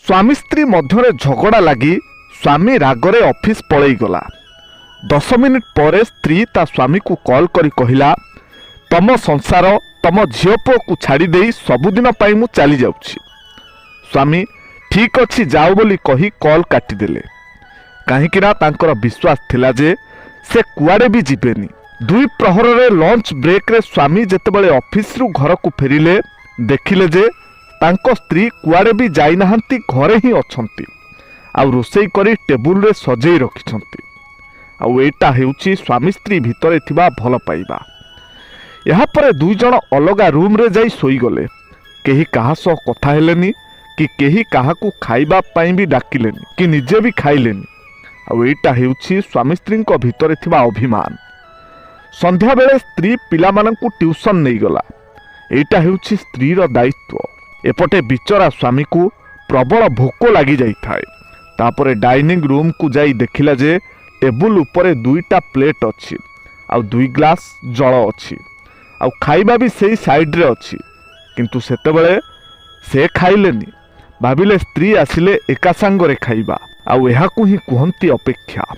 स्वामी स्त्री मध्य झगड़ा लगी स्वामी रागरे ऑफिस पलैगला। 10 मिनिट पर स्त्री ता स्वामी को कॉल करी कहिला, तम संसार तम झील पुओ को छाड़ी सबुदिन मु चली जाऊँ। स्वामी ठीक अच्छी जाओ बोली कही कॉल काटिदेले। कहीं तांकर विश्वास थिला जे से कुआडे भी जीवेनी। 2 प्रहर रे लंच ब्रेक रे स्वामी जेतेबेले ऑफिस रु घर को फेरिले देखिले जे तांको स्त्री कुआडे भी जाई नाहंती, घरे ही अछंती आउ रोसई करी टेबुल रे सजेई रखिछंती। आउ एटा हेउची स्वामी स्त्री भितरे थिबा भल पाइबा। यहाँ पर 2 जण अलगा रूम रे जाई सोई गले। केही काहा सह कथा हेलेनी कि केही काहाकू खाइबा पाई भी डाकिलेनी कि निजे भी खाइलेनी। आउ एटा हेउची स्वामी स्त्री भितरे थिबा अभिमान। संध्या बेले स्त्री पिला मानकू ट्यूशन नहीं गला। एटा हेउची स्त्रीर दायित्व। एपटे बिचरा स्वामी को प्रबल भोक लगी जाई थाए। तापरे डाइनिंग रूम को जाई देखिला जे टेबुल उपरे 2टा प्लेट अच्छी आउ 2 ग्लास जल अच्छी आउ खाइबा भी सेई साइड रे अच्छी, किंतु सेतेबेले से खाइलेनी। भाविले स्त्री आसिले एका सांगरे खाइबा आउ एहाकू ही कुहंती अपेक्षा।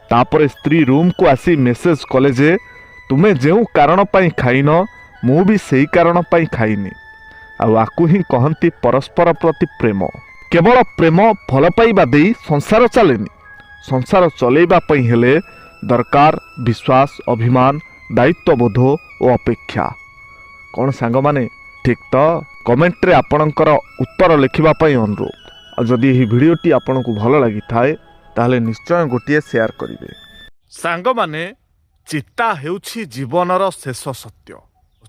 तापरे स्त्री रूम को आसी मेसेज कले जे तुमे जेउ कारण पाई खाइन मु भी सेई कारण पाई खाइनी। आउ आकू ही कहंती परस्पर प्रति प्रेम। केवल प्रेम भल पाइबा देई संसार चलेनी। संसार चलेबा पई हेले दरकार विश्वास, अभिमान, दायित्वबोध और अपेक्षा। कौन सांग माने ठीक तो? कमेंट रे आपणकर उत्तर लिखिबा पई अनुरोध। जदि यह वीडियोटी आपनकु भल लगी थाए ताहले निश्चय गोटिए शेयर करिवे। सांग माने चित्ता हेउछि जीवनर शेष सत्य,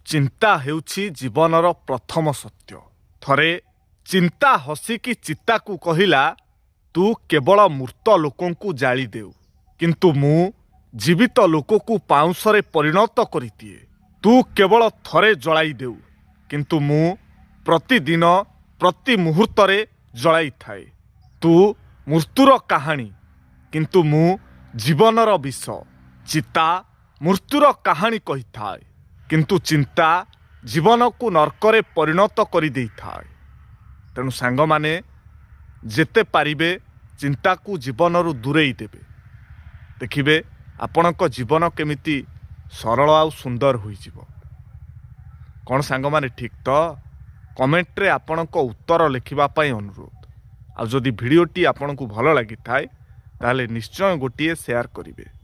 चिंता हेउछि जीवनर प्रथम सत्य। थरे चिंता हसिकी चित्ता को कहिला, तू केवल मूर्त लोकंकु जाली देउ, किंतु मु जीवित लोककु पाउंसरे परिणत करि दिए। तू केवल थरे जलाई देउ, किंतु मु प्रतिदिन प्रति मुहूर्तरे जलाई थाए। तू मृत्युर कहानी, किंतु मु जीवनर विष। चिता मृत्युर कहानी कही थाए, किंतु चिंता जीवन को नरकरे परिणत करि देई थाए। तेणु सांग माने जेते पारिबे चिंता को जीवन रु दूरेई देबे। देखिबे आपणक जीवन केमिति सरल आउ सुंदर होई जीवो। कौन सांग माने ठीक तो? कमेंट रे आपणक उत्तर लिखिबा पई अनुरोध। आ जदि वीडियोटी आपणकु भल लागि थाए ताहले निश्चय गोटिए शेयर करिवे।